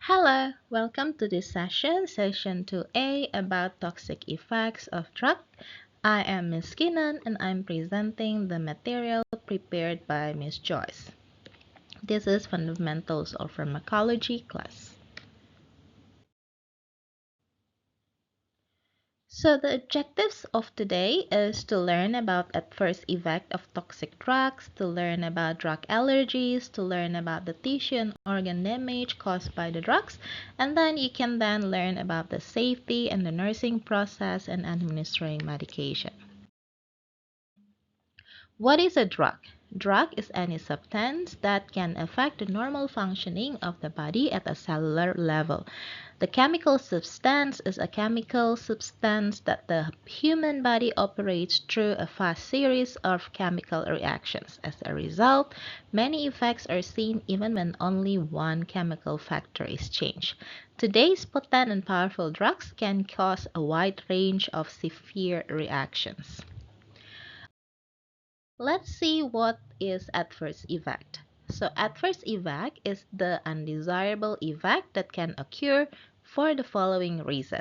Hello, welcome to this session 2A, about toxic effects of drug. I am Ms. Kinan and I'm presenting the material prepared by Ms. Joyce. This is Fundamentals of Pharmacology class. So the objectives of today is to learn about adverse effect of toxic drugs, to learn about drug allergies, to learn about the tissue and organ damage caused by the drugs, and then you can then learn about the safety and the nursing process and administering medication. What is a drug? Drug is any substance that can affect the normal functioning of the body at a cellular level. The chemical substance is a chemical substance that the human body operates through a fast series of chemical reactions. As a result, many effects are seen even when only one chemical factor is changed. Today's potent and powerful drugs can cause a wide range of severe reactions. Let's see what is adverse effect. So adverse effect is the undesirable effect that can occur for the following reason.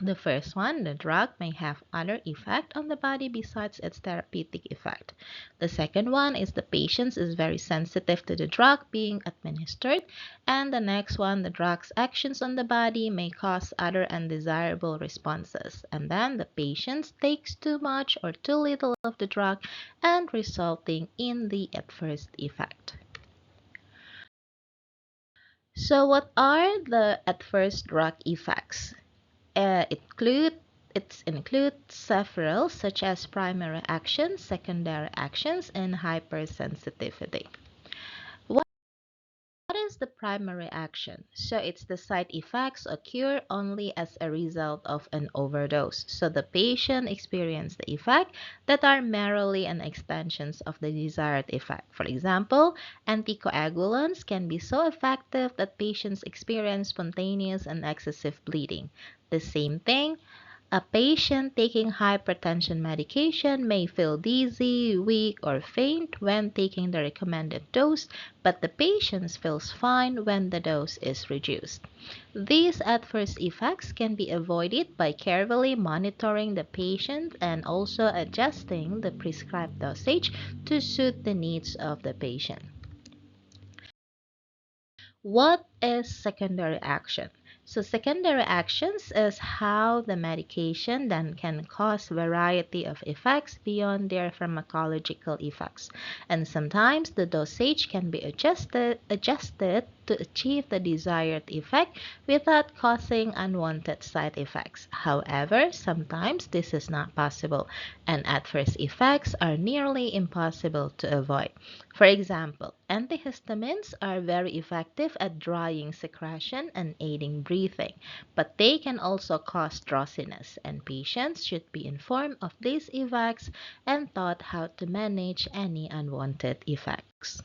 The first one, the drug may have other effect on the body besides its therapeutic effect. The second one is the patient is very sensitive to the drug being administered. And the next one, the drug's actions on the body may cause other undesirable responses. And then the patient takes too much or too little of the drug and resulting in the adverse effect. So what are the adverse drug effects? It includes several, such as primary actions, secondary actions, and hypersensitivity. What is the primary action? So it's the side effects occur only as a result of an overdose. So the patient experiences the effect that are merely an extensions of the desired effect. For example, anticoagulants can be so effective that patients experience spontaneous and excessive bleeding. The same thing, a patient taking hypertension medication may feel dizzy, weak, or faint when taking the recommended dose, but the patient feels fine when the dose is reduced. These adverse effects can be avoided by carefully monitoring the patient and also adjusting the prescribed dosage to suit the needs of the patient. What is secondary action? So secondary actions is how the medication then can cause variety of effects beyond their pharmacological effects. And sometimes the dosage can be adjusted to achieve the desired effect without causing unwanted side effects. However, sometimes this is not possible and adverse effects are nearly impossible to avoid. For example, antihistamines are very effective at drying secretion and aiding breathing, but they can also cause drowsiness, and patients should be informed of these effects and taught how to manage any unwanted effects.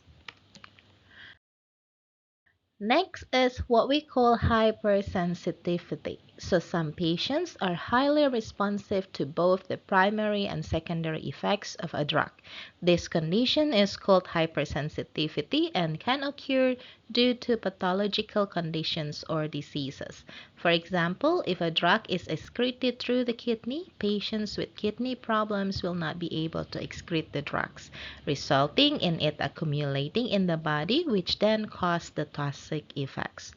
Next is what we call hypersensitivity. So some patients are highly responsive to both the primary and secondary effects of a drug. This condition is called hypersensitivity and can occur due to pathological conditions or diseases. For example, if a drug is excreted through the kidney, patients with kidney problems will not be able to excrete the drugs, resulting in it accumulating in the body, which then cause the toxic effects.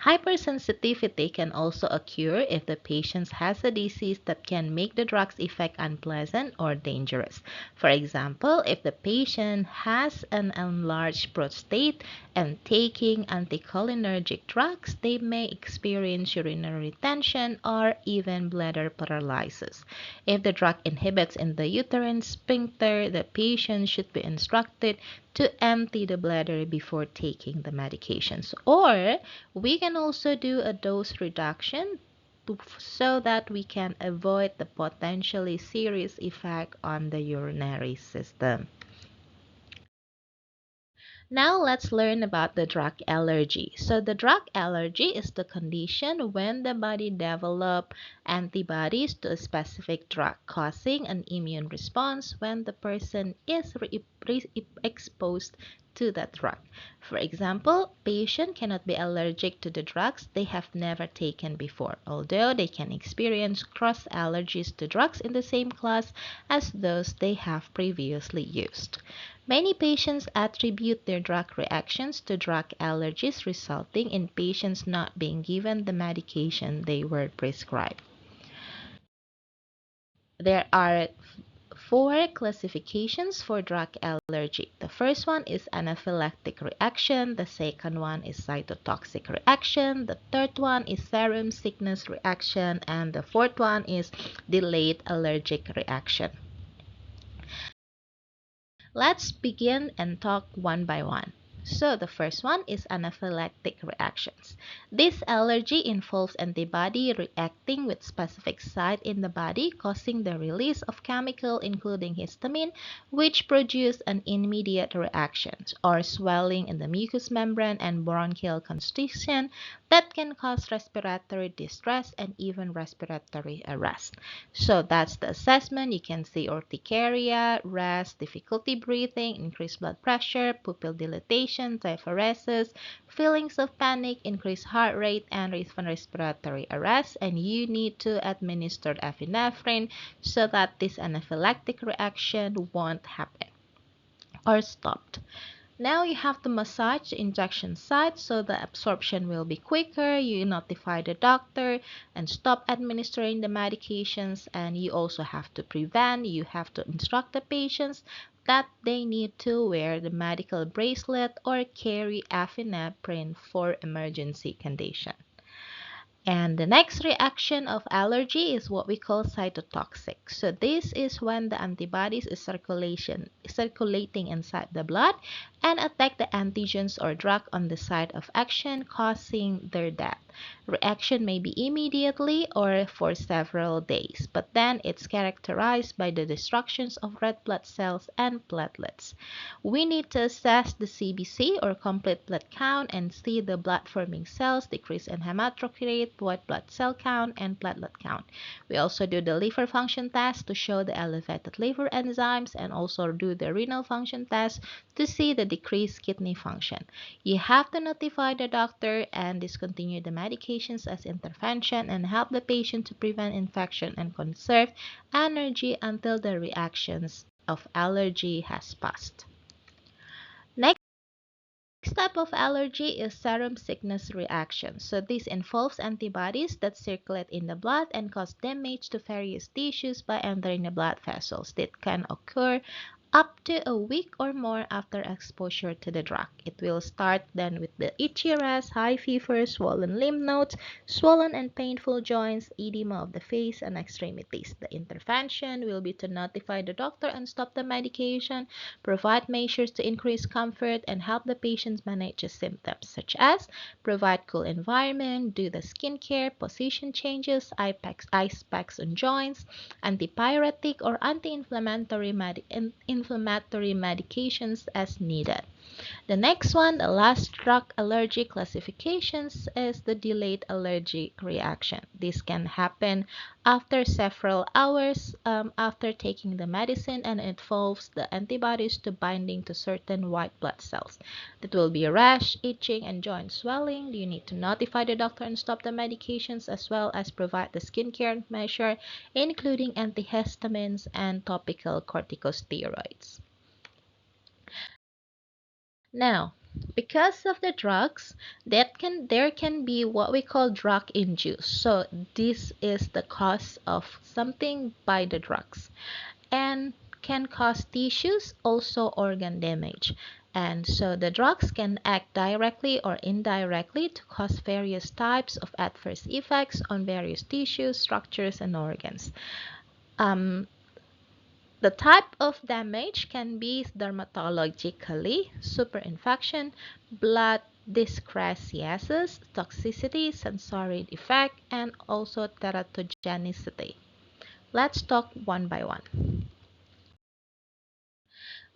Hypersensitivity can also occur if the patient has a disease that can make the drug's effect unpleasant or dangerous. For example, if the patient has an enlarged prostate and taking anticholinergic drugs, they may experience urinary retention or even bladder paralysis. If the drug inhibits in the uterine sphincter, the patient should be instructed to empty the bladder before taking the medications. Or we can also do a dose reduction so that we can avoid the potentially serious effect on the urinary system. Now let's learn about the drug allergy. So the drug allergy is the condition when the body develops antibodies to a specific drug, causing an immune response when the person is exposed to that drug. For example, patient cannot be allergic to the drugs they have never taken before, although they can experience cross allergies to drugs in the same class as those they have previously used. Many patients attribute their drug reactions to drug allergies, resulting in patients not being given the medication they were prescribed. There are four classifications for drug allergy. The first one is anaphylactic reaction, the second one is cytotoxic reaction, the third one is serum sickness reaction, and the fourth one is delayed allergic reaction. Let's begin and talk one by one. So the first one is anaphylactic reactions. This allergy involves antibody reacting with specific site in the body, causing the release of chemical including histamine, which produce an immediate reaction or swelling in the mucous membrane and bronchial constriction that can cause respiratory distress and even respiratory arrest. So that's the assessment. You can see urticaria, rest, difficulty breathing, increased blood pressure, pupil dilatation, diaphoresis, feelings of panic, increased heart rate, and even respiratory arrest. And you need to administer epinephrine so that this anaphylactic reaction won't happen or stopped. Now you have to massage the injection site so the absorption will be quicker. You notify the doctor and stop administering the medications, and you also have to prevent, you have to instruct the patients that they need to wear the medical bracelet or carry epinephrine for emergency condition. And the next reaction of allergy is what we call cytotoxic. So this is when the antibodies is circulating inside the blood and attack the antigens or drug on the site of action, causing their death. Reaction may be immediately or for several days, but then it's characterized by the destructions of red blood cells and platelets. We need to assess the CBC or complete blood count and see the blood forming cells, decrease in hematocrit, white blood cell count, and platelet count. We also do the liver function test to show the elevated liver enzymes and also do the renal function test to see the decreased kidney function. You have to notify the doctor and discontinue the medications as intervention and help the patient to prevent infection and conserve energy until the reactions of allergy has passed. Next type of allergy is serum sickness reaction. So this involves antibodies that circulate in the blood and cause damage to various tissues by entering the blood vessels. That can occur up to a week or more after exposure to the drug. It will start then with the itchy rest, high fever, swollen lymph nodes, swollen and painful joints, edema of the face and extremities. The intervention will be to notify the doctor and stop the medication, provide measures to increase comfort, and help the patients manage the symptoms, such as provide cool environment, do the skincare, position changes, ice packs on joints, antipyretic or anti-inflammatory medications as needed. The next one, the last drug allergy classifications, is the delayed allergic reaction. This can happen after several hours after taking the medicine and involves the antibodies to binding to certain white blood cells. That will be rash, itching, and joint swelling. You need to notify the doctor and stop the medications as well as provide the skincare measure, including antihistamines and topical corticosteroids. Now, because of the drugs, there can be what we call drug induced. So this is the cause of something by the drugs and can cause tissues, also organ damage. And so the drugs can act directly or indirectly to cause various types of adverse effects on various tissues, structures, and organs. The type of damage can be dermatologically, superinfection, blood dyscrasiasis, toxicity, sensory defect, and also teratogenicity. Let's talk one by one.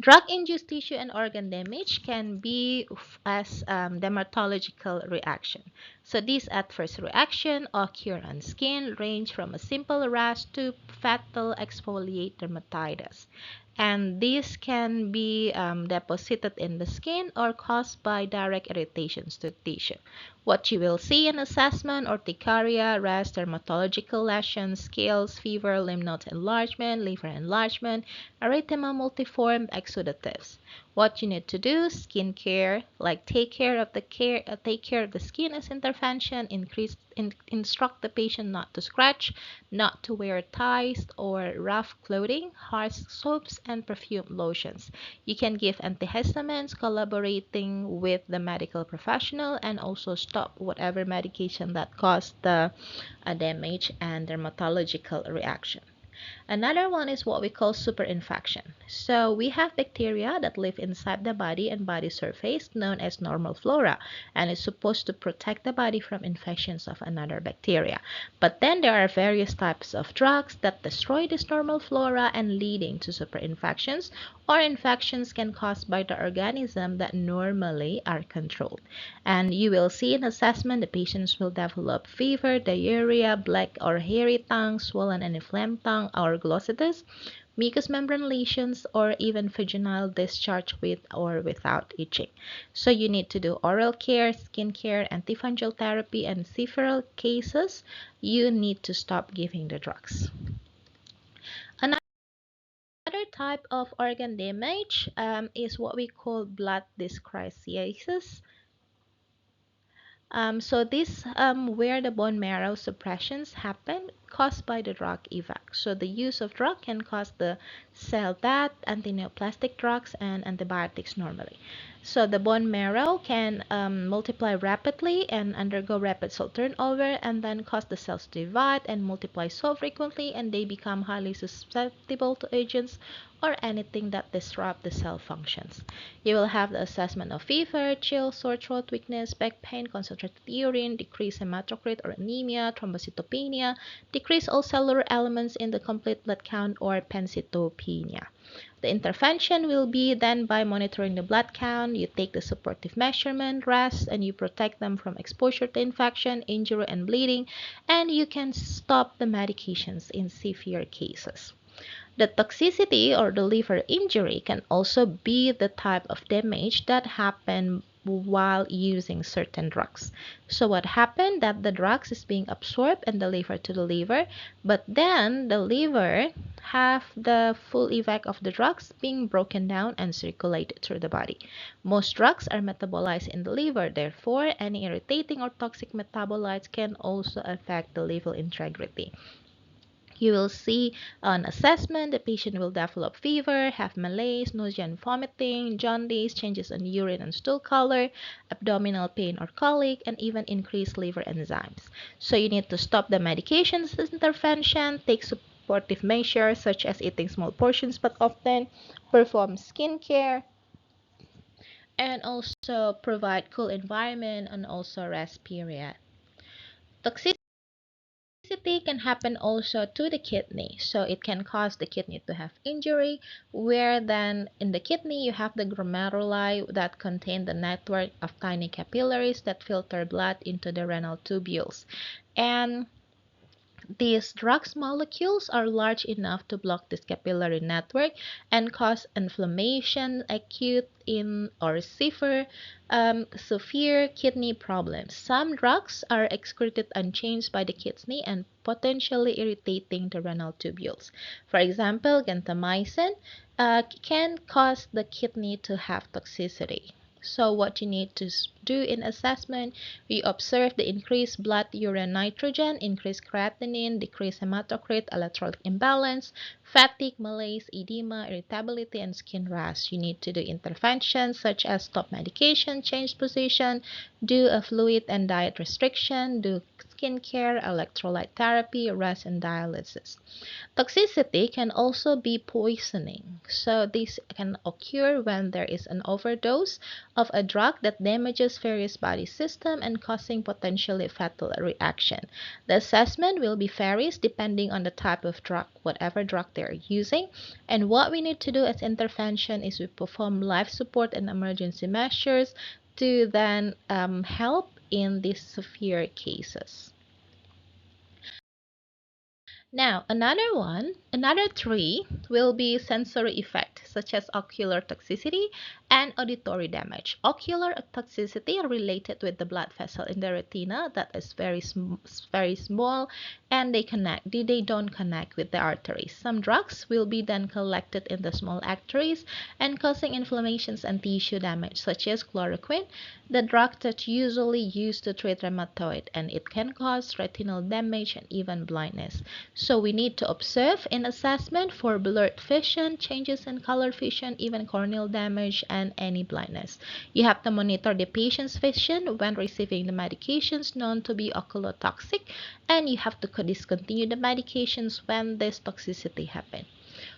Drug-induced tissue and organ damage can be as dermatological reaction. So these adverse reaction occur on skin range from a simple rash to fatal exfoliate dermatitis. and this can be deposited in the skin or caused by direct irritations to tissue. What you will see in assessment: urticaria, rash, dermatological lesions, scales, fever, lymph node enlargement, liver enlargement, erythema multiforme, exudatives. What you need to do: skin care, like take care of the skin as intervention, instruct the patient not to scratch, not to wear ties or rough clothing, harsh soaps, and perfume lotions. You can give antihistamines, collaborating with the medical professional, and also stop whatever medication that caused the damage and dermatological reaction. Another one is what we call superinfection. So we have bacteria that live inside the body and body surface known as normal flora, and it's supposed to protect the body from infections of another bacteria. But then there are various types of drugs that destroy this normal flora and leading to superinfections, or infections can caused by the organism that normally are controlled. And you will see in assessment the patients will develop fever, diarrhea, black or hairy tongue, swollen and inflamed tongue, or glossitis, mucous membrane lesions, or even vaginal discharge with or without itching. So you need to do oral care, skin care, antifungal therapy, and several cases you need to stop giving the drugs. Another type of organ damage is what we call blood dyscrasia. So this where the bone marrow suppressions happen caused by the drug effect. So the use of drug can cause the cell death, antineoplastic drugs, and antibiotics normally. So the bone marrow can multiply rapidly and undergo rapid cell turnover, and then cause the cells to divide and multiply so frequently, and they become highly susceptible to agents or anything that disrupt the cell functions. You will have the assessment of fever, chills, sore throat, weakness, back pain, concentrated urine, decreased hematocrit or anemia, thrombocytopenia, decrease all cellular elements in the complete blood count, or pancytopenia. The intervention will be then by monitoring the blood count. You take the supportive measurement, rest, and you protect them from exposure to infection, injury, and bleeding, and you can stop the medications in severe cases. The toxicity or the liver injury can also be the type of damage that happened while using certain drugs. So what happened that the drugs is being absorbed and delivered to the liver, but then the liver have the full effect of the drugs being broken down and circulated through the body. Most drugs are metabolized in the liver, therefore any irritating or toxic metabolites can also affect the liver integrity. You will see on assessment the patient will develop fever, have malaise, nausea and vomiting, jaundice, changes in urine and stool color, abdominal pain or colic, and even increased liver enzymes. So you need to stop the medications intervention, take supportive measures such as eating small portions but often, perform skin care, and also provide cool environment and also rest period. Toxicity can happen also to the kidney, so it can cause the kidney to have injury, where then in the kidney you have the glomeruli that contain the network of tiny capillaries that filter blood into the renal tubules, and these drugs molecules are large enough to block this capillary network and cause inflammation, acute in or severe kidney problems. Some drugs are excreted unchanged by the kidney and potentially irritating the renal tubules. For example, gentamicin can cause the kidney to have toxicity. So what you need to do in assessment, we observe the increased blood urine nitrogen, increased creatinine, decreased hematocrit, electrolyte imbalance, fatigue, malaise, edema, irritability, and skin rash. You need to do interventions such as stop medication, change position, do a fluid and diet restriction, do skin care, electrolyte therapy, rest, and dialysis. Toxicity can also be poisoning. So this can occur when there is an overdose of a drug that damages various body systems and causing potentially fatal reaction. The assessment will be varies depending on the type of drug, whatever drug they are using. And what we need to do as intervention is we perform life support and emergency measures to then help in these severe cases. Now, another three will be sensory effect, such as ocular toxicity and auditory damage. Ocular toxicity are related with the blood vessel in the retina that is very small, and they don't connect with the arteries. Some drugs will be then collected in the small arteries and causing inflammations and tissue damage, such as chloroquine, the drug that's usually used to treat rheumatoid, and it can cause retinal damage and even blindness. So we need to observe in assessment for blurred vision, changes in color vision, even corneal damage, and any blindness. You have to monitor the patient's vision when receiving the medications known to be oculotoxic, and you have to discontinue the medications when this toxicity happens.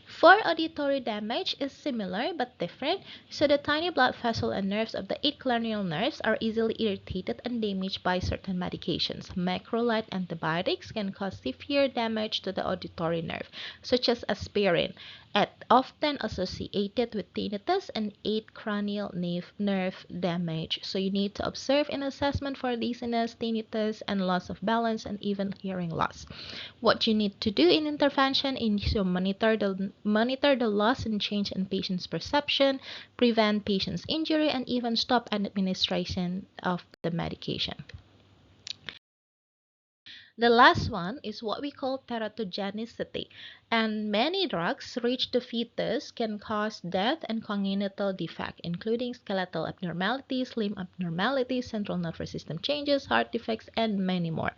For auditory damage is similar but different, so the tiny blood vessel and nerves of the eight cranial nerves are easily irritated and damaged by certain medications. Macrolide antibiotics can cause severe damage to the auditory nerve, such as aspirin, often associated with tinnitus and eight cranial nerve damage. So you need to observe an assessment for dizziness, tinnitus, and loss of balance, and even hearing loss. What you need to do in intervention is to monitor the loss and change in patient's perception, prevent patient's injury, and even stop administration of the medication. The last one is what we call teratogenicity, and many drugs reach the fetus can cause death and congenital defect, including skeletal abnormalities, limb abnormalities, central nervous system changes, heart defects, and many more.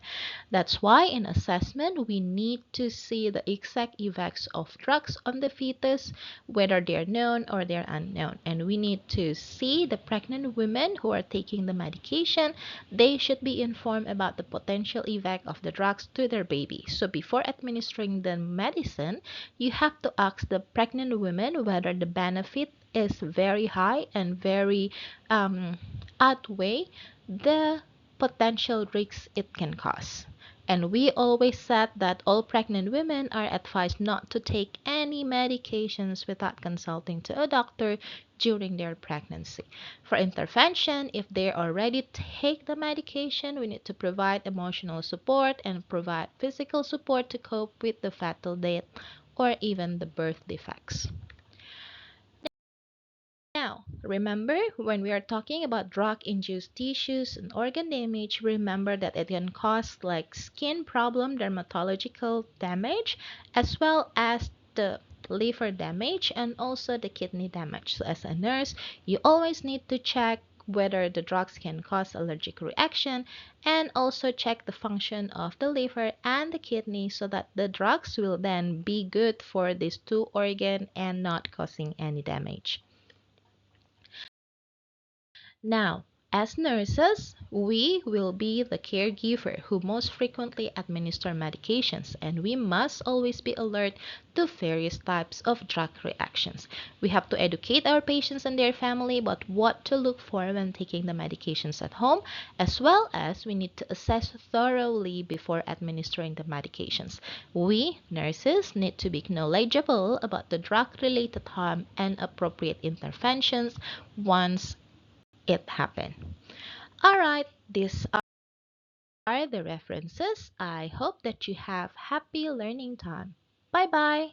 That's why in assessment, we need to see the exact effects of drugs on the fetus, whether they're known or they're unknown. And we need to see the pregnant women who are taking the medication. They should be informed about the potential effect of the drugs to their baby. So before administering the medicine, you have to ask the pregnant women whether the benefit is very high and very outweigh the potential risks it can cause. And we always said that all pregnant women are advised not to take any medications without consulting to a doctor during their pregnancy. For intervention, if they already take the medication, we need to provide emotional support and provide physical support to cope with the fetal death or even the birth defects. Now, remember when we are talking about drug-induced tissues and organ damage, remember that it can cause like skin problem, dermatological damage, as well as the liver damage and also the kidney damage. So as a nurse, you always need to check whether the drugs can cause allergic reaction and also check the function of the liver and the kidney so that the drugs will then be good for these two organs and not causing any damage. Now, as nurses, we will be the caregiver who most frequently administer medications, and we must always be alert to various types of drug reactions. We have to educate our patients and their family about what to look for when taking the medications at home, as well as we need to assess thoroughly before administering the medications. We, nurses, need to be knowledgeable about the drug-related harm and appropriate interventions once it happened. All right, these are the references. I hope that you have happy learning time. Bye bye.